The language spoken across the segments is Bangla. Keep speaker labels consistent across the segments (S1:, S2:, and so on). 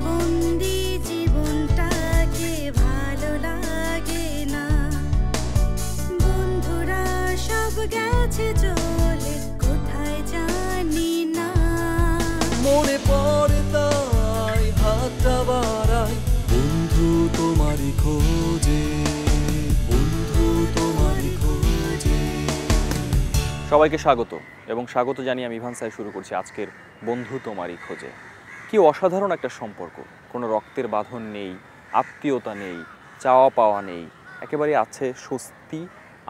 S1: বন্দি জীবনটাকে ভালো লাগে না, বন্ধুরা সব গেছে চলে কোথায় জানি না।
S2: মনে পড়ে তাই হাতটা বাড়াই, বন্ধু তোমারই খোঁজে, বন্ধু তোমারই খোঁজে।
S3: সবাইকে স্বাগত এবং স্বাগত জানিয়ে আমি ইভান সাই শুরু করছি আজকের বন্ধু তোমারই খোঁজে। কি অসাধারণ একটা সম্পর্ক, কোনো রক্তের বাঁধন নেই, আত্মীয়তা নেই, চাওয়া পাওয়া নেই, একেবারে আছে স্বস্তি,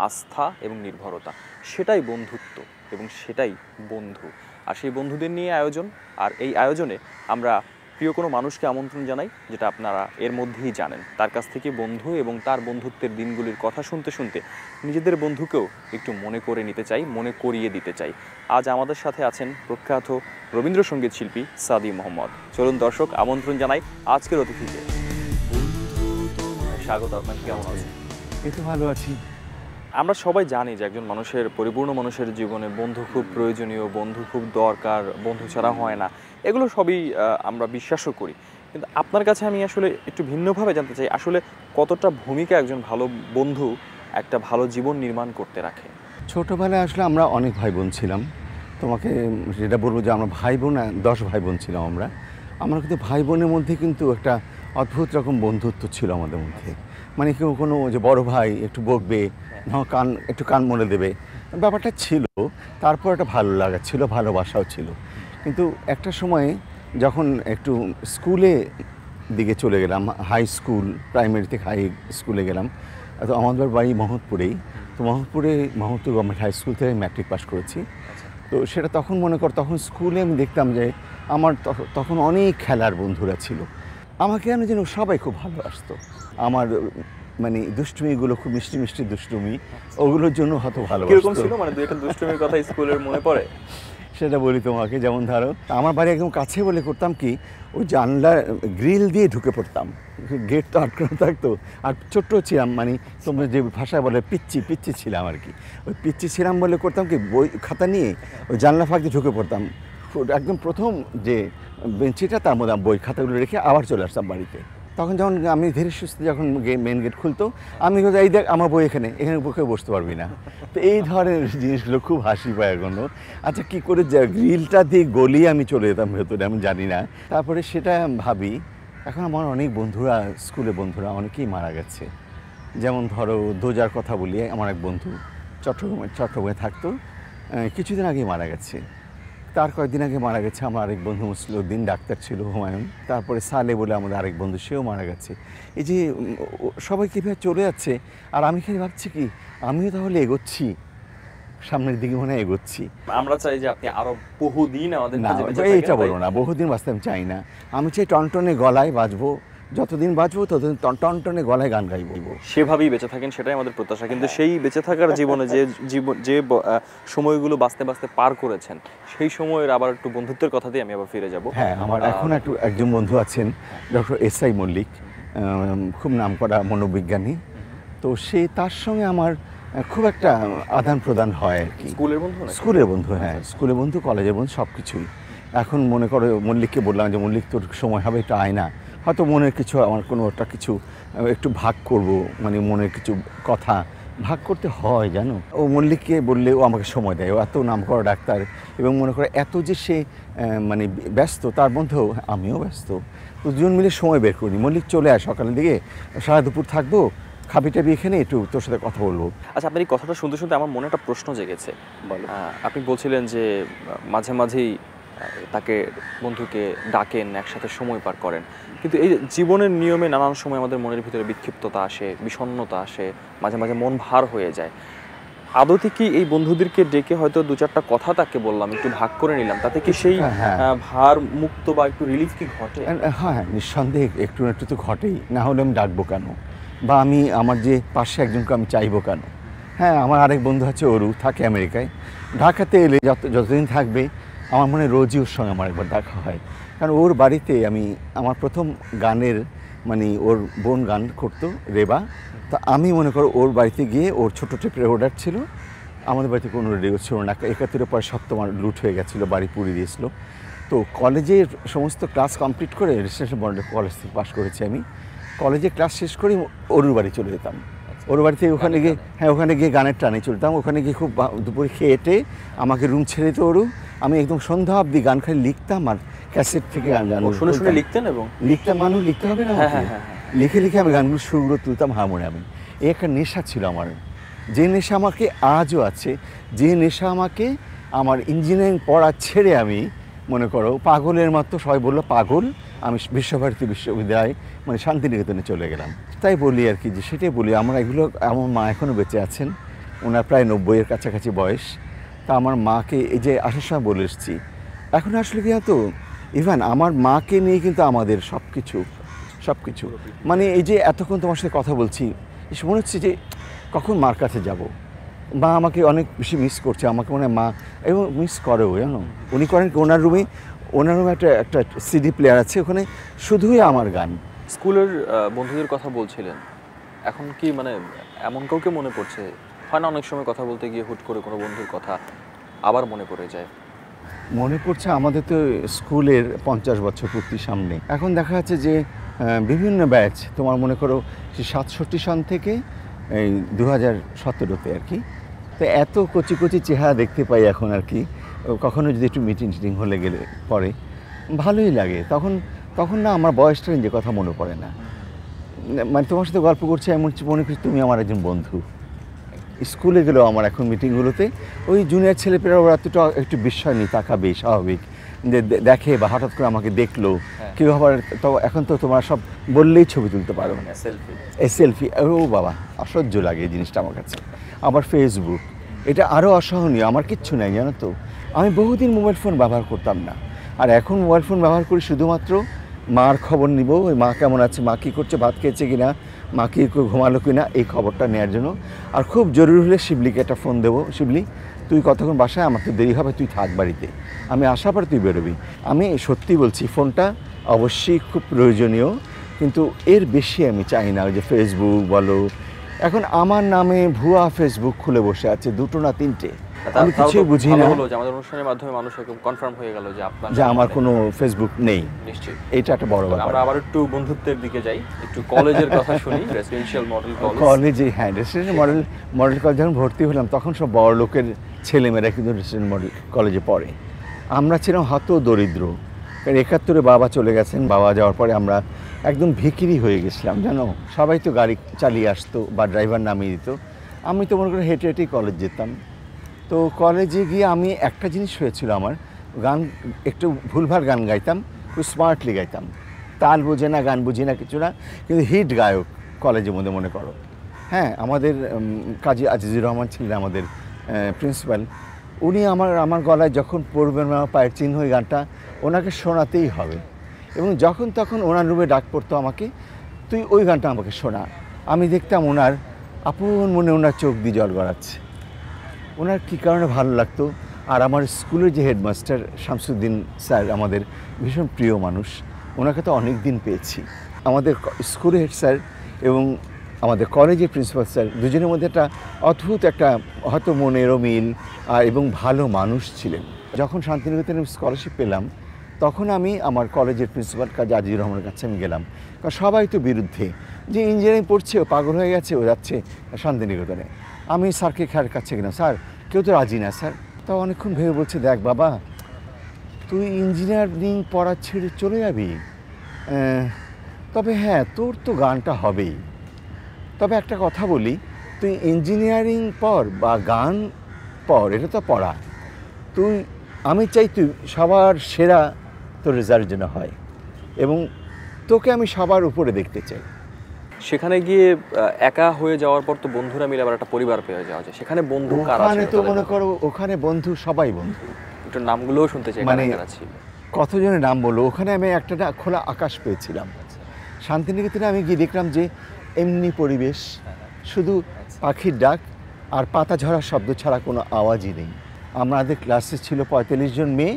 S3: আস্থা এবং নির্ভরতা। সেটাই বন্ধুত্ব এবং সেটাই বন্ধু। আর সেই বন্ধুদের নিয়ে আয়োজন, আর এই আয়োজনে আমরা প্রিয় কোনো মানুষকে আমন্ত্রণ জানাই, যেটা আপনারা এর মধ্যেই জানেন। তার কাছ থেকে বন্ধু এবং তার বন্ধুত্বের দিনগুলির কথা শুনতে শুনতে নিজেদের বন্ধুকেও একটু মনে করে নিতে চাই, মনে করিয়ে দিতে চাই। আজ আমাদের সাথে আছেন প্রখ্যাত রবীন্দ্রসঙ্গীত শিল্পী সাদি মোহাম্মদ। চলুন দর্শক, আমন্ত্রণ জানাই আজকের অতিথিকে। স্বাগত আপনাকে। কেমন আছেন?
S4: এই তো ভালো আছি।
S3: আমরা সবাই জানি যে একজন মানুষের, পরিপূর্ণ মানুষের জীবনে বন্ধু খুব প্রয়োজনীয়, বন্ধু খুব দরকার, বন্ধু ছাড়া হয় না, এগুলো সবই আমরা বিশ্বাসও করি। কিন্তু আপনার কাছে আমি আসলে একটু ভিন্নভাবে জানতে চাই, আসলে কতটা ভূমিকা একজন ভালো বন্ধু একটা ভালো জীবন নির্মাণ করতে রাখে?
S4: ছোটোবেলায় আসলে আমরা অনেক ভাই বোন ছিলাম। তোমাকে যেটা বলবো যে আমরা ভাই বোন 10 ভাই বোন ছিলাম আমরা কিন্তু ভাই বোনের মধ্যে কিন্তু একটা অদ্ভুত রকম বন্ধুত্ব ছিল আমাদের মধ্যে। মানে কেউ কোনো যে বড় ভাই একটু বকবে, একটু কান মনে দেবে, ব্যাপারটা ছিল। তারপর একটা ভালো লাগা ছিল, ভালোবাসাও ছিল। কিন্তু একটা সময়ে যখন একটু স্কুলে দিকে চলে গেলাম, হাই স্কুল, প্রাইমারি থেকে হাই স্কুলে গেলাম, তো আমাদের বাড়ি মোহাম্মদপুরেই। তো মোহাম্মদপুর গভর্নমেন্ট হাই স্কুল থেকে ম্যাট্রিক পাস করেছি। তো সেটা তখন মনে কর, তখন স্কুলে আমি দেখতাম যে আমার তখন অনেক খেলার বন্ধুরা ছিল। আমাকে আমি যেন সবাই খুব ভালোবাসতো। আমার মানে দুষ্টুমিগুলো খুব মিষ্টি মিষ্টি দুষ্টুমি, ওগুলোর জন্য হয়তো ভালোবাসতো।
S3: ছিল মানে দুই একটা দুষ্টুমির কথা স্কুলের মনে পড়ে?
S4: সেটা বলি তোমাকে, যেমন ধরো আমার বাড়ি একদম কাছে বলে করতাম কি, ওই জানলার গ্রিল দিয়ে ঢুকে পড়তাম। গেট তো আটকানো থাকতো, আর ছোট্ট ছিলাম, মানে তোমরা যে ভাষায় বলে পিচ্ছি ছিলাম আর কি। ওই পিচ্ছি ছিলাম বলে করতাম কি, বই খাতা নিয়ে ওই জানলা ফাঁক দিয়ে ঢুকে পড়তাম। একদম প্রথম যে বেঞ্চিটা, তার মধ্যে বই খাতাগুলো রেখে আবার চলে আসতাম বাড়িতে। তখন যখন আমি ধীরে সুস্থে যখন মেন গেট খুলতো, আমি এই দেখ আমার বই এখানে পক্ষে বসতে পারবি না। তো এই ধরনের জিনিসগুলো খুব হাসি পায় এখনো। আচ্ছা, কী করে গ্রিলটা দিয়ে গলিয়ে আমি চলে যেতাম ভেতরে, আমি জানি না। তারপরে সেটা ভাবি, এখন আমার অনেক বন্ধুরা, স্কুলে বন্ধুরা অনেকেই মারা গেছে। যেমন ধরো দোজার কথা বলি, আমার এক বন্ধু চট্টগ্রামে থাকতো, কিছুদিন আগেই মারা গেছে। তার কয়েকদিন আগে মারা গেছে আমার আরেক বন্ধু মুসলিউদ্দিন, ডাক্তার ছিল, হুমায়ুন। তারপরে সালে বলে আমাদের আরেক বন্ধু, সেও মারা গেছে। এই যে সবাই কীভাবে চলে যাচ্ছে, আর আমি খালি ভাবছি কি, আমিও তাহলে এগোচ্ছি, সামনের দিকে মনে হয় এগোচ্ছি।
S3: আমরা চাই যে আপনি আরো বহুদিন আমাদের
S4: না, এইটা বলো না, বহুদিন বাঁচতে আমি চাই না। আমি চাই টনটনে গলায় বাঁচবো, যতদিন বাঁচবো ততদিন টনটনে গলায় গান গাইব।
S3: সেভাবেই বেঁচে থাকেন, সেটাই আমাদের প্রত্যাশা। কিন্তু সেই বেঁচে থাকার জীবনে যে সময়গুলো বাঁচতে বাঁচতে পার করেছেন, সেই সময়ের আবার একটু বন্ধুত্বের কথাতেই আমি আবার ফিরে যাব।
S4: হ্যাঁ, আমার এখন একজন বন্ধু আছেন, ডক্টর এসআই মল্লিক, খুব নামকরা মনোবিজ্ঞানী। তো তার সঙ্গে আমার খুব একটা আদান প্রদান হয় আর কি। স্কুলের বন্ধু, হ্যাঁ, স্কুলের বন্ধু, কলেজের বন্ধু, সব কিছুই। এখন মনে করো মল্লিককে বললাম যে মল্লিক, তোর সময় হবে একটু আয় না, হয়তো মনের কিছু, আমার কোনো একটা কিছু একটু ভাগ করব, মানে মনের কিছু কথা ভাগ করতে হয় জানো। ও মল্লিককে বললে ও আমাকে সময় দেয়, ও এত নামকরা ডাক্তার, এবং মনে করে এত যে সে মানে ব্যস্ত, তার মধ্যেও আমিও ব্যস্ত। তো দুজন মিলে সময় বের করি। মল্লিক চলে আয় সকালের দিকে, সারা দুপুর থাকবো, খাবি টাবি এখানে, একটু তোর সাথে কথা বলবো।
S3: আচ্ছা, আপনার এই কথাটা শুনতে শুনতে আমার মনে একটা প্রশ্ন জেগেছে। আপনি বলছিলেন যে মাঝে মাঝেই তাকে, বন্ধুকে ডাকেন, একসাথে সময় পার করেন, কিন্তু এই জীবনের নিয়মে নানান সময় আমাদের মনের ভিতরে বিক্ষিপ্ততা আসে, বিষণ্ণতা আসে, মাঝে মাঝে মন ভার হয়ে যায়। আদতে কি এই বন্ধুদেরকে ডেকে হয়তো দু চারটা কথা তাকে বললাম, একটু ভাগ করে নিলাম, তাতে কি সেই ভার মুক্ত বা একটু রিলিফ কি ঘটে?
S4: হ্যাঁ, নিঃসন্দেহে একটু একটু তো ঘটেই, না হলে আমি ডাকবো কেন, বা আমি আমার যে পাশে একজনকে আমি চাইবো কেন? হ্যাঁ, আমার আরেক বন্ধু আছে, অরু, থাকে আমেরিকায়। ঢাকাতে এলে যতদিন থাকবে, আমার মনে রোজই ওর সঙ্গে আমার একবার দেখা হয়। কারণ ওর বাড়িতে আমি আমার প্রথম গানের, মানে ওর বোন গান করতো, রেবা। তা আমি মনে করো ওর বাড়িতে গিয়ে, ওর ছোটো টেপ রেকর্ডার ছিল, আমাদের বাড়িতে কোনো রেডিও ছিল না। 71-এর পরে সব তোমার লুট হয়ে গেছিলো, বাড়ি পুড়িয়ে দিয়েছিলো। তো কলেজের সমস্ত ক্লাস কমপ্লিট করে রেজিস্ট্রেশন বন্ডে কলেজ থেকে পাশ করেছি আমি। কলেজে ক্লাস শেষ করে অরুর বাড়ি চলে যেতাম। ওর বাড়ি থেকে ওখানে গিয়ে, হ্যাঁ ওখানে গিয়ে গানের টানে চলতাম। ওখানে গিয়ে খুব দুপুরে খেয়ে এটে আমাকে রুম ছেড়ে দিত অরু। আমি একদম সন্ধ্যা অবধি গান খালি লিখতাম আর ক্যাসেট থেকে গান
S3: শুনে শুনে লিখতেন এবং
S4: লিখতাম, মানুষ লিখতে হবে না, লিখে লিখে আমি গানগুলো সুরগুলো তুলতাম হারমোনিয়ামে। এই একটা নেশা ছিল আমার, যে নেশা আমাকে আজও আছে, যে নেশা আমাকে আমার ইঞ্জিনিয়ারিং পড়া ছেড়ে আমি মনে করো পাগলের মতো, সবাই বললো পাগল, আমি বিশ্বভারতী বিশ্ববিদ্যালয় মানে শান্তিনিকেতনে চলে গেলাম। তাই বলি আর কি, যে সেটাই বলি, আমরা এগুলো, আমার মা এখনও বেঁচে আছেন, ওনার প্রায় 90-এর কাছাকাছি বয়স। তা আমার মাকে এই যে আসার সময় বলে এসেছি, এখন আসলে কি হতো, ইভেন আমার মাকে নিয়ে কিন্তু আমাদের সব কিছু মানে এই যে এতক্ষণ তোমার সাথে কথা বলছি, এসে মনে হচ্ছে যে কখন মার কাছে যাব। মা আমাকে অনেক বেশি মিস করছে, আমাকে মনে হয় মা এবং মিস করেও, জানো। উনি করেন কি, ওনার রুমে একটা সিডি প্লেয়ার আছে, ওখানে শুধুই আমার গান।
S3: স্কুলের বন্ধুদের কথা বলছিলেন, এখন কি মানে এমন কাউকে মনে পড়ছে? হয় না অনেক সময় কথা বলতে গিয়ে হুট করে কোনো বন্ধুর কথা আবার মনে পড়ে যায়?
S4: মনে পড়ছে, আমাদের তো স্কুলের 50 বছর পূর্তি সামনে। এখন দেখা যাচ্ছে যে বিভিন্ন ব্যাচ, তোমার মনে করো 67 সন থেকে এই 2017-তে আর কি। তো এত কচি কচি চেহারা দেখতে পাই এখন আর কি। কখনো যদি একটু মিটিং হলে গেলে পরে ভালোই লাগে। তখন না আমার বয়সটা যে কথা মনে পড়ে না, মানে তোমার সাথে গল্প করছি এমন মনে করছি তুমি আমার একজন বন্ধু। স্কুলে গেলেও আমার এখন মিটিংগুলোতে ওই জুনিয়র ছেলেপেলেরা ওরা একটু বিস্ময় নিয়ে তাকাবে, স্বাভাবিক, যে দেখে বা হঠাৎ করে আমাকে দেখলো কেউ, আবার তো এখন তো তোমরা সব বললেই ছবি তুলতে পারো, সেলফি, ও বাবা অসহ্য লাগে এই জিনিসটা আমার কাছে। আবার ফেসবুক, এটা আরও অসহনীয়। আমার কিচ্ছু নাই, জানো তো, আমি বহুদিন মোবাইল ফোন ব্যবহার করতাম না, আর এখন মোবাইল ফোন ব্যবহার করি শুধুমাত্র মার খবর নিব, ওই মা কেমন আছে, মা কী করছে, ভাত খেয়েছে কিনা, মা কি ঘুমালো কিনা, এই খবরটা নেওয়ার জন্য। আর খুব জরুরি হলে শিবলিকে একটা ফোন দেবো, শিবলি তুই কতক্ষণ বাসায়, আমার তো দেরি হবে, তুই থাক বাড়িতে, আমি আসার পর তুই বেরোবি। আমি সত্যি বলছি, ফোনটা অবশ্যই খুব প্রয়োজনীয়, কিন্তু এর বেশি আমি চাই না। ওই যে ফেসবুক বলো, এখন আমার নামে ভুয়া ফেসবুক খুলে বসে আছে 2টো না 3টে, আমি কিছুই বুঝি না।
S3: আমাদের অনুষ্ঠানের মাধ্যমে মানুষ কনফার্ম হয়ে গেল
S4: যে আমার কোনো ফেসবুক নেই।
S3: নিশ্চয়ই
S4: এটা একটা বড় ব্যাপার।
S3: আমরা আবার একটু বন্ধুত্বের দিকে যাই, একটু কলেজের কথা শুনি। রেসিডেন্সিয়াল মডেল
S4: কলেজে, হ্যাঁ রেসিডেন্সিয়াল মডেল কলেজ যখন ভর্তি হলাম, তখন সব বড় লোকের ছেলেমেয়েরা কিন্তু রেসিডেন্সিয়াল মডেল কলেজে পড়ে। আমরা ছিলাম হত দরিদ্র, কারণ 71-এ বাবা চলে গেছেন। বাবা যাওয়ার পরে আমরা একদম ভিখিরি হয়ে গেছিলাম, জানো। সবাই তো গাড়ি চালিয়ে আসতো বা ড্রাইভার নামিয়ে দিত, আমি তো মনে করি হেঁটে হেঁটেই কলেজ যেতাম। তো কলেজে গিয়ে আমি একটা জিনিস হয়েছিল, আমার গান একটু ভুলভাল গান গাইতাম, খুব স্মার্টলি গাইতাম, তাল বোঝে না, গান বুঝি না, কিছু না, কিন্তু হিট গায়ক কলেজের মধ্যে মনে করো। হ্যাঁ, আমাদের কাজী আজিজুর রহমান ছিলেন আমাদের প্রিন্সিপাল, উনি আমার গলায় যখন পড়বেন পায়ের চিহ্ন ওই গানটা ওনাকে শোনাতেই হবে, এবং যখন তখন ওনার রুমে ডাক পড়তো আমাকে, তুই ওই গানটা আমাকে শোনা। আমি দেখতাম ওনার আপন মনে ওনার চোখ দিয়ে জল গড়াচ্ছে। ওনার কী কারণে ভালো লাগতো। আর আমার স্কুলের যে হেডমাস্টার শামসুদ্দিন স্যার, আমাদের ভীষণ প্রিয় মানুষ, ওনাকে তো অনেক দিন পেয়েছি। আমাদের স্কুলের হেড স্যার এবং আমাদের কলেজের প্রিন্সিপাল স্যার, দুজনের মধ্যে একটা অদ্ভুত একটা হয়তো মনেরও মিল এবং ভালো মানুষ ছিলেন। যখন শান্তিনিকেতনে স্কলারশিপ পেলাম, তখন আমি আমার কলেজের প্রিন্সিপাল কাজী আজিজুর রহমানের কাছে আমি গেলাম, কারণ সবাই তো বিরুদ্ধে, যে ইঞ্জিনিয়ারিং পড়ছে, ও পাগল হয়ে গেছে, ও যাচ্ছে শান্তিনিকেতনে। আমি স্যারকে খেয়ার কাছে গেলাম, স্যার কেউ তো রাজি না স্যার। তা অনেকক্ষণ ভেবে বলছে, দেখ বাবা, তুই ইঞ্জিনিয়ারিং পড়া ছেড়ে চলে যাবি, তবে হ্যাঁ তোর তো গানটা হবেই, তবে একটা কথা বলি, তুই ইঞ্জিনিয়ারিং পড় বা গান পড়, এটা তো পড়া, আমি চাই তুই সবার সেরা তোর রেজাল্ট যেন হয়, এবং তোকে আমি সবার উপরে দেখতে চাই।
S3: সেখানে গিয়ে একা হয়ে যাওয়ার পর তো বন্ধুরা মিলে আবার একটা পরিবার পেয়ে যাওয়া যায়। সেখানে বন্ধু কারা?
S4: ওখানে তো মনে করো, ওখানে বন্ধু সবাই বন্ধু।
S3: একটু নামগুলোও শুনতে চাই,
S4: মানে
S3: কারা ছিল?
S4: কতজনের নাম বলো। ওখানে আমি একটা খোলা আকাশ পেয়েছিলাম। শান্তিনিকেতনে আমি গিয়ে দেখলাম যে এমনি পরিবেশ, শুধু পাখির ডাক আর পাতা ঝরার শব্দ ছাড়া কোনো আওয়াজই নেই। আমাদের ক্লাসে ছিল 45 জন মেয়ে,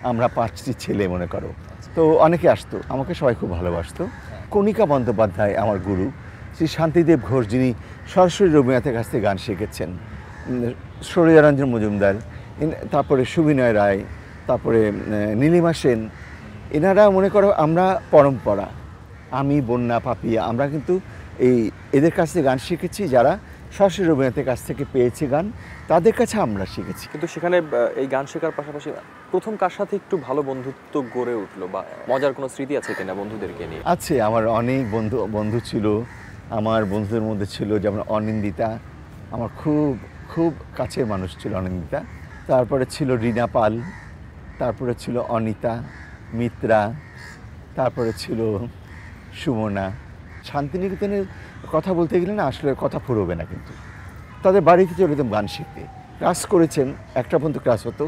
S4: আমরা 5টি ছেলে মনে করো। তো অনেকে আসতো, আমাকে সবাই খুব ভালোবাসতো। কণিকা বন্দ্যোপাধ্যায় আমার গুরু, শ্রী শান্তিদেব ঘোষ, যিনি সরাসরি রবীন্দ্রনাথের কাছ থেকে গান শিখেছেন, সূর্যরঞ্জন মজুমদার, তারপরে সুবিনয় রায়, তারপরে নীলিমা সেন, এনারা মনে করো আমরা পরম্পরা, আমি, বন্যা, পাপিয়া, আমরা কিন্তু এদের কাছ থেকে গান শিখেছি, যারা সরাসরি রবীন্দ্রনাথের কাছ থেকে পেয়েছি গান, তাদের কাছে আমরা শিখেছি।
S3: কিন্তু সেখানে এই গান শেখার পাশাপাশি প্রথম কার সাথে একটু ভালো বন্ধুত্ব গড়ে উঠলো বা মজার কোনো স্মৃতি আছে কিনা বন্ধুদেরকে নিয়ে?
S4: আছে, আমার অনেক বন্ধু ছিল। আমার বন্ধুদের মধ্যে ছিল যেমন অনিন্দিতা, আমার খুব খুব কাছের মানুষ ছিল অনিন্দিতা। তারপরে ছিল রিনা পাল, তারপরে ছিল অনিতা, মিত্রা, তারপরে ছিল সুমনা। শান্তিনিকেতনের কথা বলতে গেলে না আসলে কথা ফুরোবে না, কিন্তু তাদের বাড়িতে চলে যেতাম গান শিখতে। ক্লাস করেছেন, একটা পর্যন্ত ক্লাস হতো,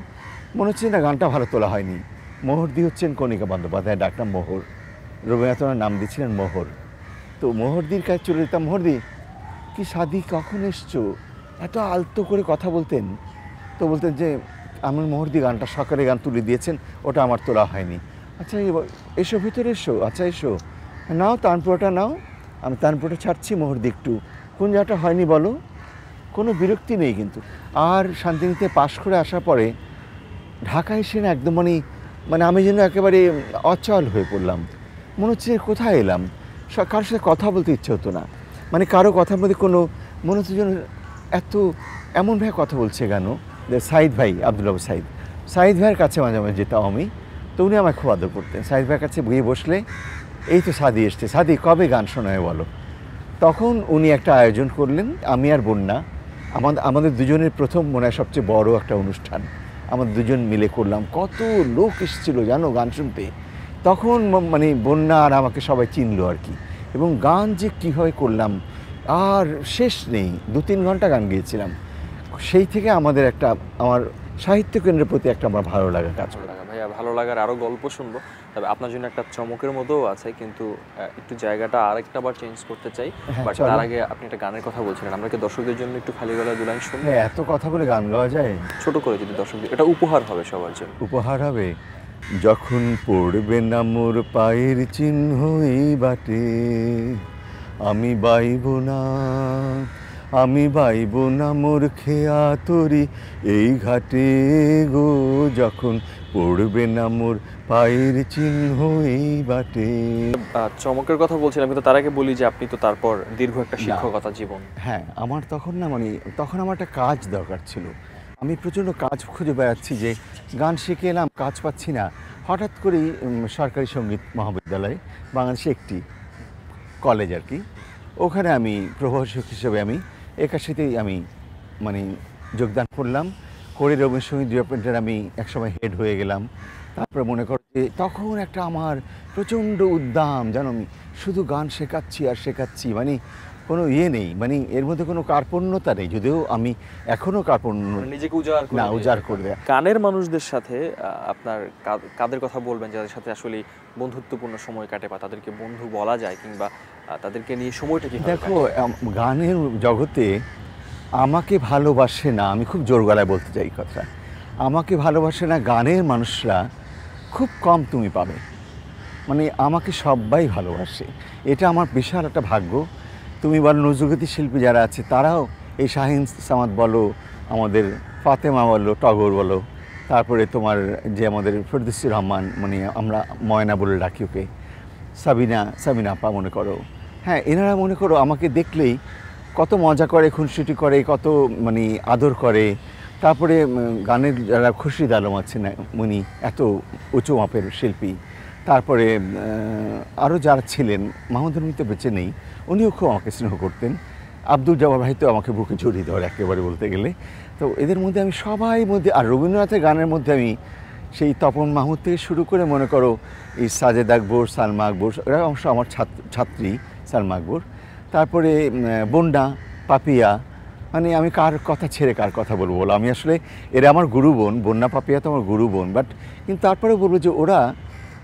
S4: মনে হচ্ছে না গানটা ভালো তোলা হয়নি। মোহরদি হচ্ছেন কণিকা বন্দ্যোপাধ্যায়, ডাকনাম মোহর, রবীন্দ্রনাথ ওনার নাম দিয়েছিলেন মোহর। তো মোহরদির কাছে চলে যেতাম, মোহরদি কি সাদি কখন এসছো, এত আলতো করে কথা বলতেন। তো বলতেন যে আমার মোহরদি গানটা সকালে গান তুলে দিয়েছেন, ওটা আমার তোলা হয়নি। আচ্ছা এসো ভিতরে এসো, আচ্ছা এসো, নাও তানপুরাটা নাও, আমি তানপুরাটা ছাড়ছি, মোহরদি একটু কোন জায়গাটা হয়নি বলো। কোনো বিরক্তি নেই কিন্তু। আর শান্তিনিতে পাশ করে আসার পরে ঢাকায় এসে না একদম মানে আমি যেন একেবারে অচল হয়ে পড়লাম। মনে হচ্ছে কোথায় এলাম, কারোর সাথে কথা বলতে ইচ্ছে হতো না, মানে কারো কথার মধ্যে কোনো মনে হচ্ছে যেন এমনভাবে কথা বলছে কেন। সাইদ ভাই, আব্দুল্লাহ সাইদ ভাইয়ের কাছে মাঝে মাঝে যেতাম আমি, তো উনি আমায় খুব আদর করতেন। সাইদ ভাইয়ের কাছে গিয়ে বসলে এই তো সাদি এসছে, সাদি কবে গান শোনায় বলো। তখন উনি একটা আয়োজন করলেন, আমি আর বন্যা, আমাদের দুজনের প্রথম মনে হয় সবচেয়ে বড় একটা অনুষ্ঠান আমাদের দুজন মিলে করলাম। কত লোক এসেছিল জানো গান শুনতে। তখন মানে বন্যা আর আমাকে সবাই চিনলো আর কি। এবং গান যে কীভাবে করলাম আর শেষ নেই, 2-3 ঘন্টা গান গেয়েছিলাম। সেই থেকে আমার সাহিত্য কেন্দ্রের প্রতি একটা আমার ভালো লাগা কাজ করে।
S3: ভাইয়া ভালো লাগার আরও গল্প শুনবো, তবে আপনার জন্য একটা চমকের মতোও আছে, কিন্তু একটু জায়গাটা আরেকটা বার চেঞ্জ করতে চাই। বাট তার আগে আপনি একটা গানের কথা বলছিলেন, আমরা কি দর্শকদের জন্য একটু খালি গলায় 2 লাইন শুনবো?
S4: এত কথা বলে গান গাওয়া যায়?
S3: ছোট করে যদি দর্শকদের, এটা উপহার হবে সবার জন্য।
S4: উপহার হবে। যখন পড়বে না মোর পায়ের চিহ্ন এই বাটে, আমি বাইব না মোর খেয়া তরি এই ঘাটে গো, যখন পড়বে না মোর পায়ের চিহ্ন এই বাটে।
S3: চমকের কথা বলছিলাম, কিন্তু তার আগে বলি যে আপনি তো তারপর দীর্ঘ একটা শিক্ষকতা জীবন।
S4: হ্যাঁ, আমার তখন না তখন আমার একটা কাজ দরকার ছিল। আমি প্রচণ্ড কাজ খুঁজে বেড়াচ্ছি, যে গান শিখে এলাম, কাজ পাচ্ছি না। হঠাৎ করেই সরকারি সঙ্গীত মহাবিদ্যালয়, বাংলাদেশে একটি কলেজ আর কি, ওখানে আমি প্রভাষক হিসেবে আমি 81তেই আমি যোগদান করলাম। করে রবীন্দ্রসঙ্গীত ডিপার্টমেন্টের আমি একসময় হেড হয়ে গেলাম। তারপরে মনে করো যে তখন একটা আমার প্রচণ্ড উদ্দাম, জানো, আমি শুধু গান শেখাচ্ছি আর শেখাচ্ছি, কোনো নেই, এর মধ্যে কোনো কার্পণ্যতা নেই, যদিও আমি এখনও কার্পণ্য
S3: নিজেকে
S4: উজাড় করে দেয়।
S3: গানের মানুষদের সাথে আপনার কাদের কথা বলবেন যাদের সাথে আসলে বন্ধুত্বপূর্ণ সময় কাটে, বা তাদেরকে বন্ধু বলা যায়, কিংবা তাদেরকে নিয়ে সময়টা কি?
S4: দেখো, গানের জগতে আমাকে ভালোবাসে না, আমি খুব জোর গলায় বলতে চাই কথা, আমাকে ভালোবাসে না গানের মানুষরা খুব কম তুমি পাবে। আমাকে সবাই ভালোবাসে, এটা আমার বিশাল একটা ভাগ্য। তুমি বলো নজরুলগীতি শিল্পী যারা আছে তারাও, এই শাহিন সামাদ বলো, আমাদের ফাতেমা বলো, টগর বলো, তারপরে তোমার যে আমাদের ফেরদৌসী রহমান, আমরা ময়না বলে ডাকি ওকে, সাবিনা আপা মনে করো, হ্যাঁ, এনারা মনে করো আমাকে দেখলেই কত মজা করে, খুনসুটি করে, কত আদর করে। তারপরে গানের যারা খুরশিদ আলম আছেন, উনি এত উঁচু মাপের শিল্পী। তারপরে আরও যারা ছিলেন, মাহমুদুল মিতা বেঁচে নেই, উনিও খুব আমাকে স্নেহ করতেন। আব্দুল জব্বার ভাই তো আমাকে বুকে জড়িয়ে দেওয়ার একেবারে বলতে গেলে। তো এদের মধ্যে আমি আর রবীন্দ্রনাথের গানের মধ্যে আমি সেই তপন মাহমুদ থেকে শুরু করে মনে করো এই সাজেদ আকবর, সালমা আকবর, এরা অবশ্য আমার ছাত্রী, সালমা আকবর। তারপরে বন্যা, পাপিয়া, আমি কার কথা ছেড়ে কার কথা বলবো বলো। আমি আসলে এরা আমার গুরু বোন, বন্যা পাপিয়া তো আমার গুরু বোন, কিন্তু তারপরে বলবো যে ওরা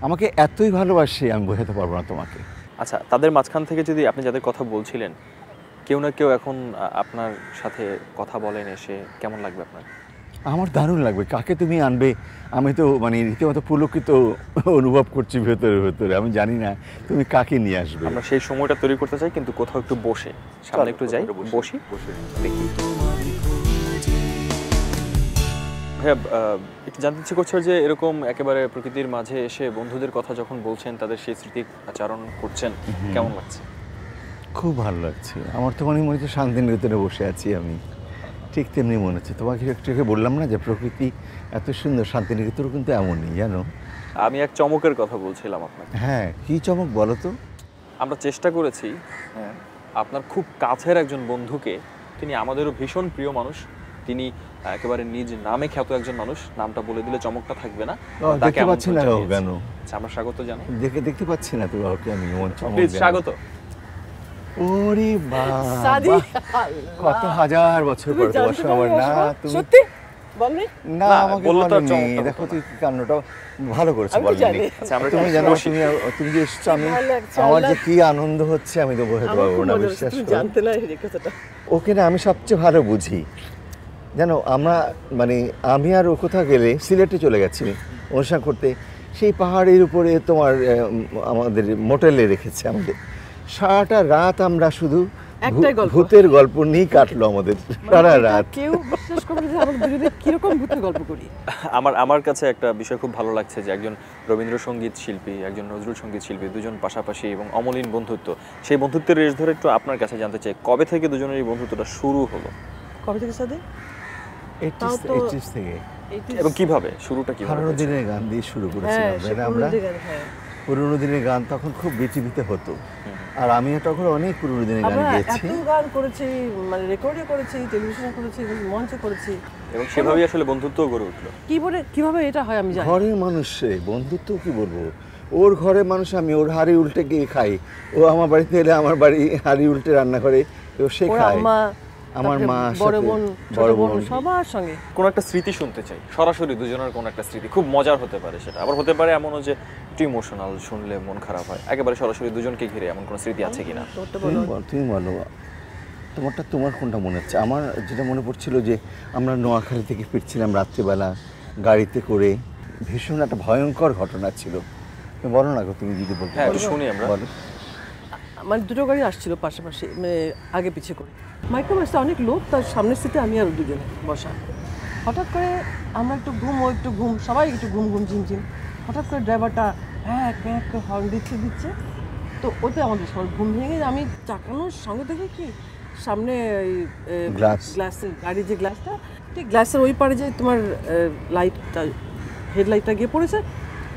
S4: আমাকে এতই ভালোবাসে আমি বোঝাতে পারবো না তোমাকে।
S3: আচ্ছা, তাদের মাঝখান থেকে যদি আপনি যাদের কথা বলছিলেন, কেউ না কেউ এখন আপনার সাথে কথা বলেন, এসে কেমন লাগবে আপনার?
S4: আমার দারুণ লাগবে। কাকে তুমি আনবে, আমি তো রীতিমতো পুলকিত অনুভব করছি ভেতরে। আমি জানি না তুমি কাকে নিয়ে আসবে।
S3: আমরা সেই সময়টা তৈরি করতে চাই, কিন্তু কোথাও একটু বসে, সামনে একটু যাই, বসি, দেখি। ভাইয়া একটু জানতে ইচ্ছে করছে যে এরকম একেবারে প্রকৃতির মাঝে এসে বন্ধুদের কথা যখন বলছেন, তাদের সেই স্মৃতি আচরণ করছেন, কেমন লাগছে?
S4: খুব ভালো লাগছে। আমার তো মনে হচ্ছে শান্তিনিকেতনে বসে আছি আমি, ঠিক তেমনি মনে হচ্ছে। তোমাকে একটু বললাম না যে প্রকৃতি এত সুন্দর, শান্তিনিকেতনও কিন্তু এমনই, জানো।
S3: আমি এক চমকের কথা বলছিলাম আপনাকে।
S4: হ্যাঁ, কি চমক বলো তো?
S3: আমরা চেষ্টা করেছি আপনার খুব কাছের একজন বন্ধুকে, তিনি আমাদেরও ভীষণ প্রিয় মানুষ, তিনি একেবারে নিজ নামে খ্যাত একজন মানুষ, নামটা বলে দিলে চমকটা থাকবে না,
S4: দেখতে পাচ্ছি না কেন?
S3: আচ্ছা, আমরা স্বাগত জানাই।
S4: দেখতে পাচ্ছি না তো ওকে আমি,
S3: প্লিজ স্বাগত।
S4: ওরে বাবা, কত হাজার বছর পর তোমার আমার না, তুমি
S5: সত্যি বলনি
S4: না আমাকে বলনি। দেখো তুই কান্নটা ভালো করেছো বলনি।
S3: আচ্ছা, আমরা
S4: তুমি জানো তুমি যে এসছো, আমি আমার যে কি আনন্দ হচ্ছে আমি তো বোঝাতে পারবো না, বিশ্বাস করো।
S5: জানতে না এই কথাটা।
S4: ওকে না আমি সবচেয়ে ভালো বুঝি, জানো। আমরা মানে আমি আর ও কোথাও গেলে, সিলেটে চলে গেছি অনুষ্ঠান করতে, সেই পাহাড়ের উপরে তোমার আমাদের মোটেলে রেখেছে আমাদের। সারাটা রাত আমরা শুধু ভূতের গল্প নিয়ে কাটলো আমাদের সারা রাত।
S5: কেউ বিশ্বাস করবে যে আমরা দুজনে কিরকম ভূতের গল্প করি।
S3: আমার কাছে একটা বিষয় খুব ভালো লাগছে যে একজন রবীন্দ্রসঙ্গীত শিল্পী, একজন নজরুল সঙ্গীত শিল্পী, দুজন পাশাপাশি এবং অমলিন বন্ধুত্ব। সেই বন্ধুত্বের রেশ ধরে একটু আপনার কাছে জানতে চাই, কবে থেকে দুজনের এই বন্ধুত্বটা শুরু হলো?
S5: কবে থেকে সাথে?
S4: 80s থেকে।
S3: এবং কিভাবে শুরুটা কিভাবে?
S4: পুরোনো দিনের গান দিয়ে শুরু করেছিলাম আমরা। পুরোনো দিনের গান তখন খুব বিচিবিতে হতো, আর আমিও তখন অনেক পুরোনো দিনের গান গেয়েছি।
S5: এত গান করেছি, মানে রেকর্ডও করেছি, টেলিভিশনে করেছি, মঞ্চে করেছি,
S3: এবং সেভাবেই আসলে বন্ধুত্ব গড়ে উঠলো।
S5: কিভাবে এটা হয় আমি জানি।
S4: ঘরের মানুষে বন্ধুত্ব কি বলবো, ওর ঘরের মানুষ, আমি ওর হাড়ি উল্টে গিয়ে খাই, ও আমার বাড়িতে এলে আমার বাড়ি হাড়ি উল্টে রান্না করে, ও সে খায়। আমার মা,
S5: বড় বোন, সবার সঙ্গে
S3: কোন একটা স্মৃতি শুনতে চাই, সরাসরি দুজনের কোন একটা স্মৃতি, খুব মজার হতে পারে সেটা, আবার হতে পারে এমনও যে একটু ইমোশনাল, শুনলে মন খারাপ হয়। একেবারে সরাসরি দুজনকে ঘিরে এমন কোন স্মৃতি আছে কিনা?
S4: তুমি বলো, তোমার কোনটা মনে হচ্ছে? আমার যেটা মনে পড়ছিল যে আমরা নোয়াখালী থেকে ফিরছিলাম রাত্রিবেলা গাড়িতে করে, ভীষণ একটা ভয়ঙ্কর ঘটনা ছিল। বলো না গো, তুমি যদি বলতে।
S3: হ্যাঁ, শুনি আমরা।
S4: বলো।
S5: মানে দুটো গাড়ি আসছিল পাশাপাশি, মানে আগে পিছিয়ে করে, মাইক্রোবাসে অনেক লোক, তার সামনের সিটে আমি আর দুজনে বসা। হঠাৎ করে আমরা একটু ঘুম, সবাই একটু ঘুম ঝিমঝিম। হঠাৎ করে ড্রাইভারটা এক হর্ন দিচ্ছে, তো ওতে আমাদের সবার ঘুম ভেঙে, আমি তাকানোর সঙ্গে দেখি কি সামনে ওই গ্লাসের গাড়ির যে গ্লাসটা, ঠিক গ্লাসের ওই পারে যে তোমার লাইটটা, হেডলাইটটা গিয়ে পড়েছে,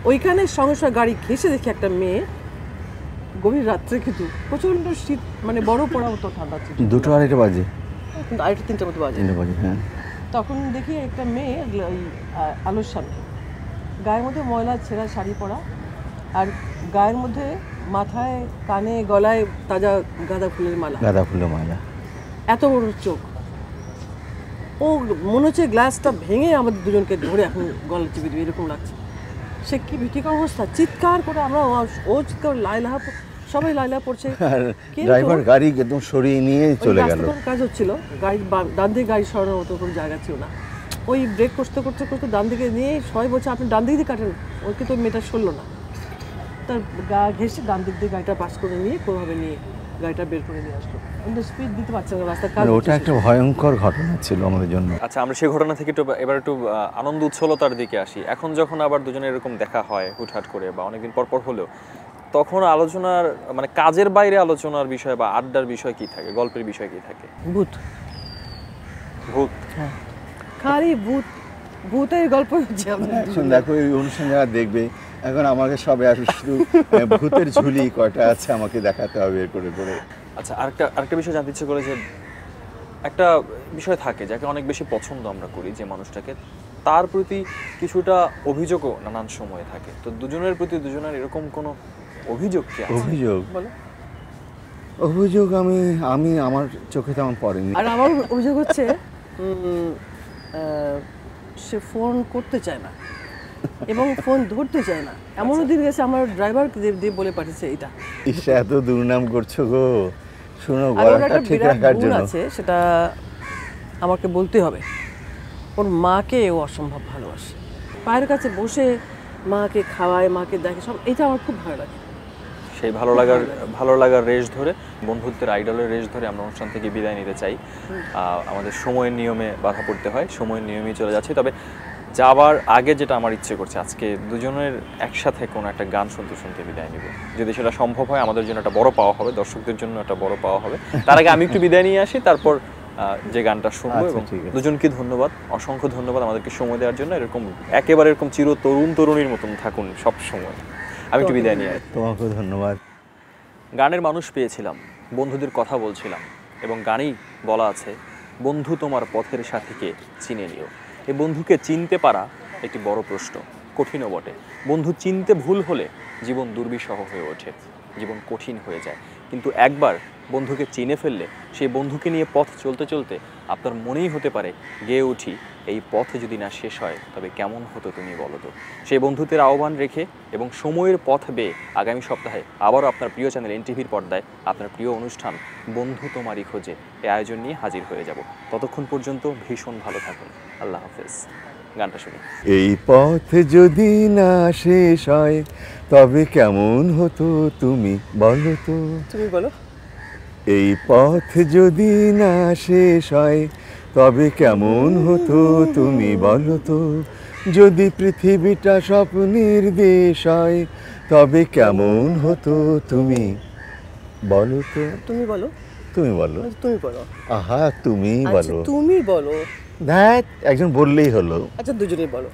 S5: ওইখানে সঙ্গে গাড়ি ঘেঁষে দেখি একটা মেয়ে, গভীর রাত্রে কিন্তু প্রচণ্ড শীত, মানে বড় পড়া মতো ঠান্ডা ছিল,
S4: 2:30 বাজে,
S5: 2:30-3টা মতো বাজে।
S4: হ্যাঁ।
S5: তখন দেখি একটা মেয়ে ওই আলোর সামনে, গায়ের মধ্যে ময়লা ছেঁড়া শাড়ি পরা, আর গায়ের মধ্যে মাথায়, কানে, গলায় তাজা গাঁদা ফুলের মালা, এত বড় চোখ। ও মনে হচ্ছে গ্লাসটা ভেঙে আমাদের দুজনকে ধরে এখন গলা চিপে দিবে, এরকম লাগছে। সে কি ভীতিকর অবস্থা, চিৎকার করে আমরা, ও চিৎকার, সবাই লাইলা পড়ছে।
S4: ড্রাইভার গাড়ি একদম সরিয়ে নিয়ে চলে গেল।
S5: কাজ হচ্ছিল, গাড়ির ডান দিকে গাড়ি সরানোর মতো কোনো জায়গা ছিল না। ওই ব্রেক করতে ডান দিকে নিয়ে সবাই বলছে আপনি ডান দিক দিয়ে কাটেন, ওকে তো মেয়েটা সরলো না, তার গা ঘেঁষে ডান দিক দিয়ে গাড়িটা পাস করে নিয়ে কোনোভাবে নিয়ে গাড়িটা বের করে নিয়ে আসলো, কিন্তু স্পিড দিতে পারছে না, রাস্তার কাজ।
S4: ওটা একটা ভয়ঙ্কর ঘটনা ছিল আমাদের জন্য।
S3: আচ্ছা, আমরা সেই ঘটনা থেকে এবার একটু আনন্দ উচ্ছলতার দিকে আসি। এখন যখন আবার দুজনের এরকম দেখা হয় হুটহাট করে বা অনেকদিন পর হলেও, তখন আলোচনার, মানে কাজের বাইরে আলোচনার বিষয় বা আড্ডার বিষয় কি থাকে, গল্পের বিষয় কি থাকে?
S5: ভূত।
S3: হ্যাঁ,
S5: খালি ভূতের গল্প হচ্ছে।
S4: দেখো এই অনুষ্ঠান যারা দেখবে, এখন আমাকে সবাই আসলে শুধু ভূতের ঝুলি কয়টা আছে আমাকে দেখাতে হবে এর করে।
S3: আচ্ছা, আরেকটা বিষয় জানতে ইচ্ছে করে, যে একটা বিষয় থাকে যাকে অনেক বেশি পছন্দ আমরা করি যে মানুষটাকে, তার প্রতি কিছুটা অভিযোগও নানান সময় থাকে। তো দুজনের প্রতি দুজনের এরকম কোনো অভিযোগ কি আছে?
S4: অভিযোগ আমি আমার চোখে তেমন পড়েনি।
S5: আর আমার অভিযোগ হচ্ছে সে ফোন করতে চায় না এবং ফোন ধরতে চায় না। এমনও দিন গেছে আমার ড্রাইভার দিয়ে বলে পাঠিয়েছে এটা।
S4: এত দুর্নাম করছো গো, শোনো গলাটা ঠিক রাখার জন্য
S5: আছে, সেটা আমাকে বলতে হবে। ওর মাকে ও অসম্ভব ভালোবাসে, পায়ের কাছে বসে মাকে খাওয়ায়, মাকে দেখে, সব এটা আমার খুব ভালো লাগে।
S3: সেই ভালো লাগার রেশ ধরে, বন্ধুত্বের আইডলের রেশ ধরে আমরা অনুষ্ঠান থেকে বিদায় নিতে চাই। আমাদের সময়ের নিয়মে বাধা পড়তে হয়, সময়ের নিয়মেই চলে যাচ্ছি। তবে যাবার আগে যেটা আমার ইচ্ছে করছে, আজকে দুজনের একসাথে কোনো একটা গান শুনতে শুনতে বিদায় নিব। যদি সেটা সম্ভব হয় আমাদের জন্য একটা বড় পাওয়া হবে, দর্শকদের জন্য একটা বড় পাওয়া হবে। তার আগে আমি একটু বিদায় নিয়ে আসি, তারপর যে গানটা শুনবো।
S4: আচ্ছা,
S3: এবং
S4: ঠিক আছে।
S3: দুজনকে ধন্যবাদ, অসংখ্য ধন্যবাদ আমাদেরকে সময় দেওয়ার জন্য। এরকম একেবারে এরকম চির তরুণীর মতন থাকুন সব সময়। আমি একটু বিদায় নিয়ে আসি।
S4: তোমাকেও ধন্যবাদ।
S3: গানের মানুষ পেয়েছিলাম, বন্ধুদের কথা বলছিলাম, এবং গানেই বলা আছে বন্ধু তোমার পথের সাথীকে চিনে নিও। এই বন্ধুকে চিনতে পারা একটি বড় প্রশ্ন, কঠিনও বটে। বন্ধু চিনতে ভুল হলে জীবন দুর্বিষহ হয়ে ওঠে, জীবন কঠিন হয়ে যায়। কিন্তু একবার বন্ধুকে চিনে ফেললে সেই বন্ধুকে নিয়ে পথ চলতে চলতে আপনার মনেই হতে পারে গেয়ে উঠি, এই পথ যদি না শেষ হয় তবে কেমন হতো তুমি বলো তো। সেই বন্ধুত্বের আহ্বান রেখে এবং সময়ের পথ বেয়ে আগামী সপ্তাহে আবারও আপনার প্রিয় চ্যানেল এনটিভির পর্দায় আপনার প্রিয় অনুষ্ঠান বন্ধু তোমারই খোঁজে এই আয়োজন নিয়ে হাজির হয়ে যাব। ততক্ষণ পর্যন্ত ভীষণ ভালো থাকুন। আল্লাহ হাফেজ। গানটা শুনি।
S4: এই পথ যদি না শেষ হয় তবে কেমন হতো তুমি বলো তো।
S5: তুমি বলো।
S4: এই পথ যদি না শেষ হয় তবে কেমন হতো তুমি বলো তো। যদি পৃথিবীটা স্বপ্নের দেশ হয় তবে কেমন হতো তুমি বলো তো।
S5: তুমি বলো।
S4: তুমি বলো।
S5: তুমি বলো।
S4: আহা তুমি
S5: আচ্ছা
S4: বলো।
S5: তুমি বলো।
S4: ধ্যাৎ, একজন বললেই হলো।
S5: আচ্ছা দুজনেই বলো।